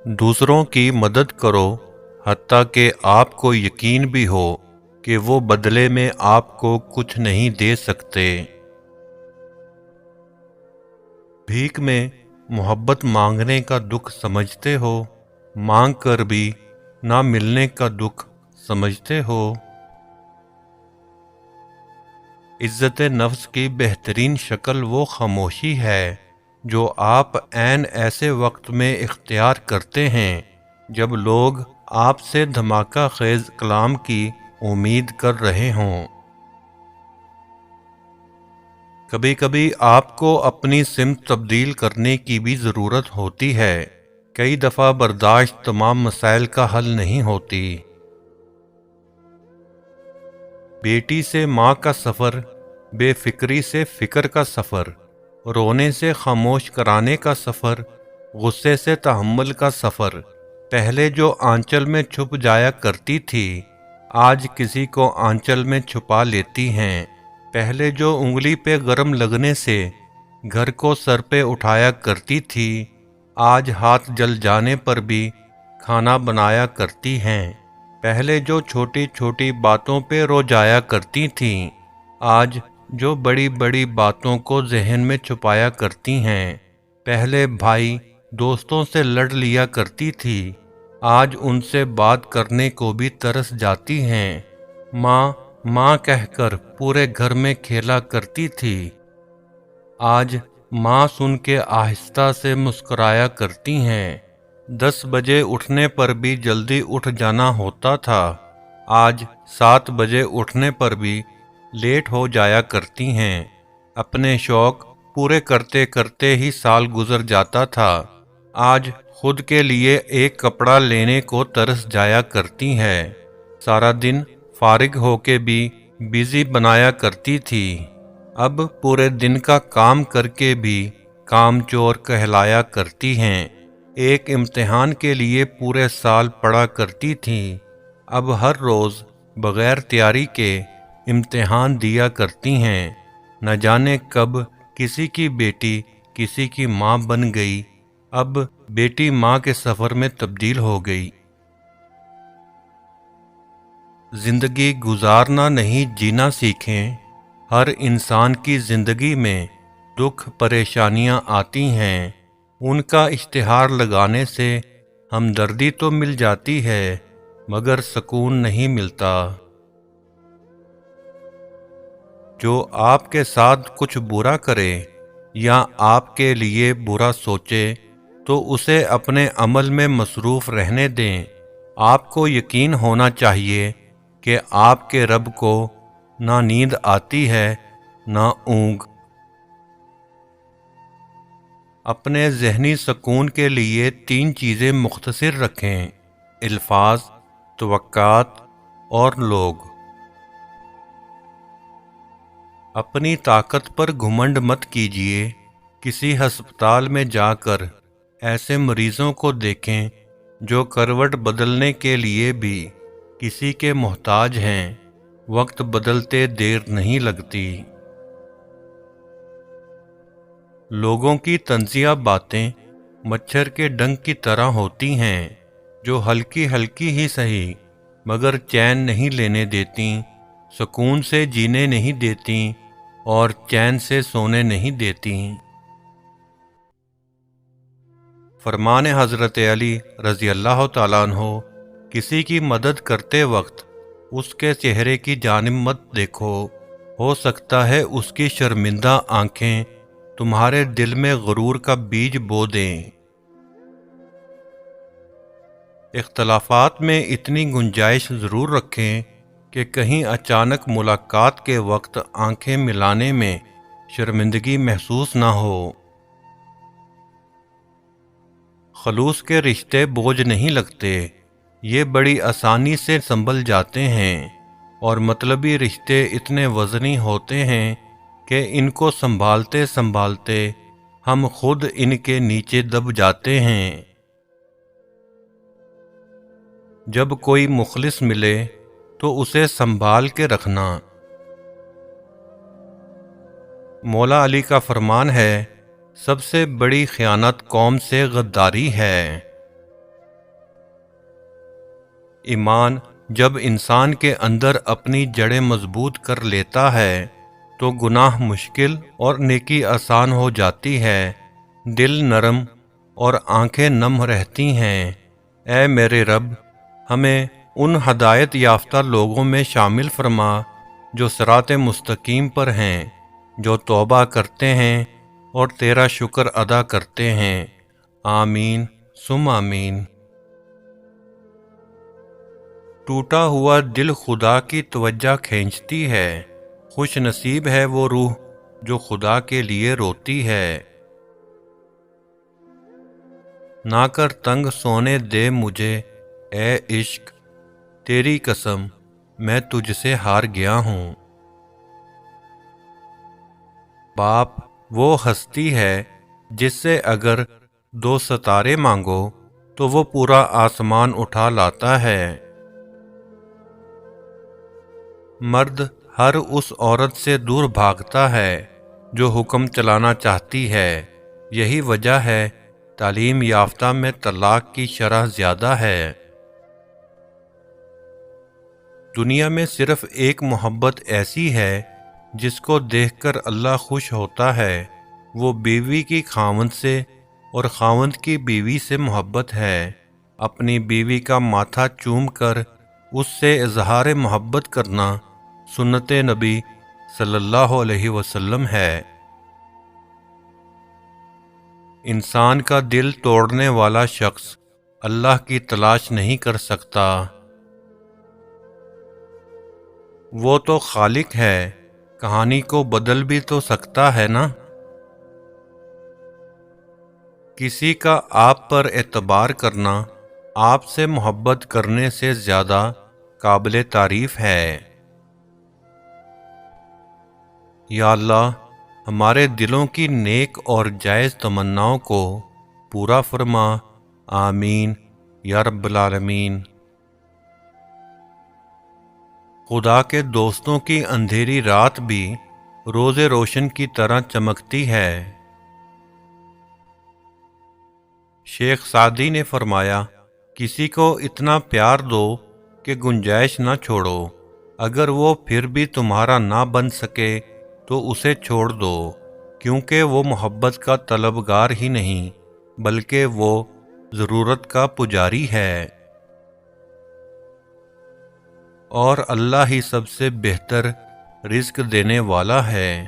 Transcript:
दूसरों की मदद करो, हत्ता कि आपको यकीन भी हो कि वो बदले में आपको कुछ नहीं दे सकते। भीख में मोहब्बत मांगने का दुख समझते हो, मांग कर भी ना मिलने का दुख समझते हो। इज्जत नफ्स की बेहतरीन शक्ल वो खामोशी है जो आप ऐन ऐसे वक्त में इख्तियार करते हैं जब लोग आपसे धमाका खेज कलाम की उम्मीद कर रहे हों। कभी कभी आपको अपनी सिमत तब्दील करने की भी ज़रूरत होती है। कई दफ़ा बर्दाश्त तमाम मसाइल का हल नहीं होती। बेटी से माँ का सफ़र, बेफिक्री से फ़िक्र का सफ़र, रोने से खामोश कराने का सफ़र, गुस्से से तहम्मुल का सफ़र। पहले जो आंचल में छुप जाया करती थी, आज किसी को आंचल में छुपा लेती हैं। पहले जो उंगली पे गरम लगने से घर को सर पे उठाया करती थी, आज हाथ जल जाने पर भी खाना बनाया करती हैं। पहले जो छोटी छोटी बातों पे रो जाया करती थीं, आज जो बड़ी बड़ी बातों को जहन में छुपाया करती हैं। पहले भाई दोस्तों से लड़ लिया करती थी, आज उनसे बात करने को भी तरस जाती हैं। माँ माँ कहकर पूरे घर में खेला करती थी, आज माँ सुन के आहिस्ता से मुस्कुराया करती हैं। 10 बजे उठने पर भी जल्दी उठ जाना होता था, आज 7 बजे उठने पर भी लेट हो जाया करती हैं। अपने शौक पूरे करते करते ही साल गुजर जाता था, आज खुद के लिए एक कपड़ा लेने को तरस जाया करती हैं। सारा दिन फारिग होके भी बिजी बनाया करती थी, अब पूरे दिन का काम करके भी कामचोर कहलाया करती हैं। एक इम्तिहान के लिए पूरे साल पढ़ा करती थी, अब हर रोज़ बग़ैर तैयारी के इम्तिहान दिया करती हैं। न जाने कब किसी की बेटी किसी की माँ बन गई, अब बेटी माँ के सफ़र में तब्दील हो गई। ज़िंदगी गुजारना नहीं जीना सीखें। हर इंसान की ज़िंदगी में दुख परेशानियां आती हैं, उनका इश्तिहार लगाने से हमदर्दी तो मिल जाती है मगर सुकून नहीं मिलता। जो आपके साथ कुछ बुरा करे या आपके लिए बुरा सोचे तो उसे अपने अमल में मसरूफ़ रहने दें। आपको यकीन होना चाहिए कि आपके रब को ना नींद आती है ना ऊँघ। अपने ज़हनी सुकून के लिए 3 चीज़ें मुख्तसर रखें: अल्फाज, तवक्कात और लोग। अपनी ताकत पर घुमंड मत कीजिए। किसी हस्पताल में जाकर ऐसे मरीजों को देखें जो करवट बदलने के लिए भी किसी के मोहताज हैं। वक्त बदलते देर नहीं लगती। लोगों की तंजिया बातें मच्छर के डंक की तरह होती हैं, जो हल्की हल्की ही सही मगर चैन नहीं लेने देती, सुकून से जीने नहीं देती और चैन से सोने नहीं देती। फरमान हज़रत अली रज़ी अल्लाह तआला अन्हो, किसी की मदद करते वक्त उसके चेहरे की जानिब मत देखो, हो सकता है उसकी शर्मिंदा आंखें तुम्हारे दिल में गुरूर का बीज बो दें। इख्तलाफात में इतनी गुंजाइश ज़रूर रखें कि कहीं अचानक मुलाकात के वक्त आंखें मिलाने में शर्मिंदगी महसूस ना हो। खलूस के रिश्ते बोझ नहीं लगते, ये बड़ी आसानी से संभल जाते हैं और मतलबी रिश्ते इतने वज़नी होते हैं कि इनको संभालते संभालते हम खुद इनके नीचे दब जाते हैं। जब कोई मुखलिस मिले तो उसे संभाल के रखना। मौला अली का फरमान है, सबसे बड़ी ख़यानत कौम से गद्दारी है। ایمان جب انسان کے اندر اپنی جڑیں مضبوط کر لیتا ہے تو گناہ مشکل اور نیکی آسان ہو جاتی ہے، دل نرم اور آنکھیں نم رہتی ہیں۔ اے میرے رب، ہمیں ان ہدایت یافتہ لوگوں میں شامل فرما جو صراط مستقیم پر ہیں، جو توبہ کرتے ہیں اور تیرا شکر ادا کرتے ہیں۔ آمین ثم آمین۔ ٹوٹا ہوا دل خدا کی توجہ کھینچتی ہے، خوش نصیب ہے وہ روح جو خدا کے لیے روتی ہے۔ نہ کر تنگ سونے دے مجھے اے عشق، تیری قسم میں تجھ سے ہار گیا ہوں۔ باپ وہ ہستی ہے جس سے اگر 2 ستارے مانگو تو وہ پورا آسمان اٹھا لاتا ہے۔ مرد ہر اس عورت سے دور بھاگتا ہے جو حکم چلانا چاہتی ہے، یہی وجہ ہے تعلیم یافتہ میں طلاق کی شرح زیادہ ہے۔ دنیا میں صرف ایک محبت ایسی ہے جس کو دیکھ کر اللہ خوش ہوتا ہے، وہ بیوی کی خاوند سے اور خاوند کی بیوی سے محبت ہے۔ اپنی بیوی کا ماتھا چوم کر اس سے اظہار محبت کرنا سنت نبی صلی اللہ علیہ وسلم ہے۔ انسان کا دل توڑنے والا شخص اللہ کی تلاش نہیں کر سکتا، وہ تو خالق ہے، کہانی کو بدل بھی تو سکتا ہے نا۔ کسی کا آپ پر اعتبار کرنا آپ سے محبت کرنے سے زیادہ قابل تعریف ہے۔ یا اللہ، ہمارے دلوں کی نیک اور جائز تمناؤں کو پورا فرما، آمین یا رب العالمین۔ خدا کے دوستوں کی اندھیری رات بھی روز روشن کی طرح چمکتی ہے۔ شیخ سعدی نے فرمایا، کسی کو اتنا پیار دو کہ گنجائش نہ چھوڑو، اگر وہ پھر بھی تمہارا نہ بن سکے تو اسے چھوڑ دو، کیونکہ وہ محبت کا طلبگار ہی نہیں بلکہ وہ ضرورت کا پجاری ہے، اور اللہ ہی سب سے بہتر رزق دینے والا ہے۔